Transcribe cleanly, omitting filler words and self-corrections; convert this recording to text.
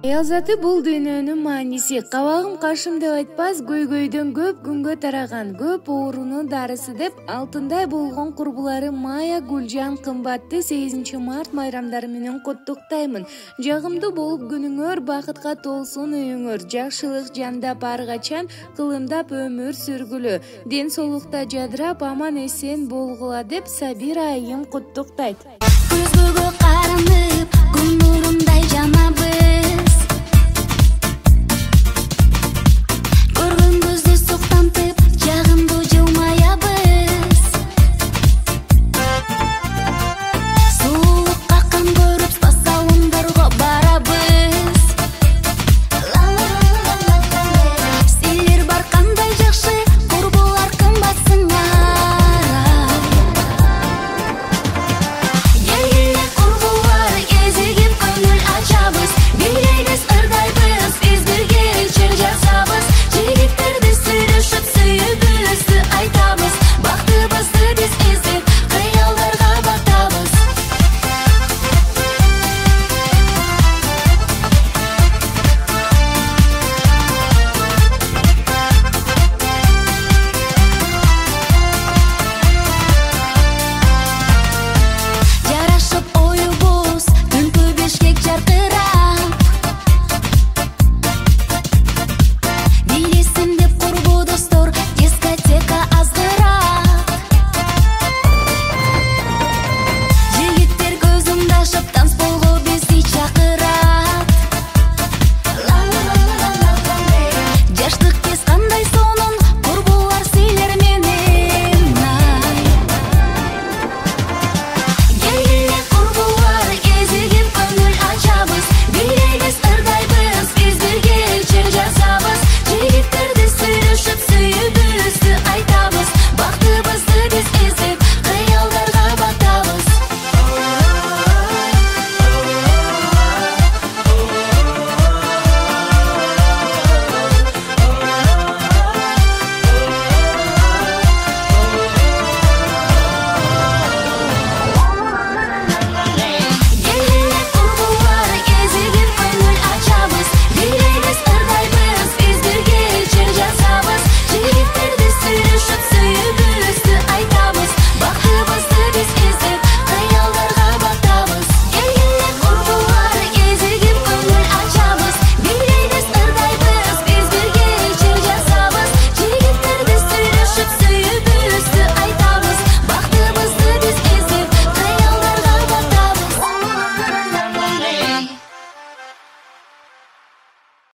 Аял заты бул дүйнөнүн мааниси. Кабагым кашым деп айтпас, көйгөйдөн көп күнгө тараган, көп оорунун дарысы деп алтындай болгон курбулары Мая Гүлжан кымбатты 8 март майрамдары менен куттуктаймын. Жагымдуу болуп күнүңөр, бакытка толсун үйүңөр, жакшылык жандап ар качан кылымдап өмүр сүргүлө, ден соолукта жадырап аман эсен болгула деп Сабира айым куттуктайт.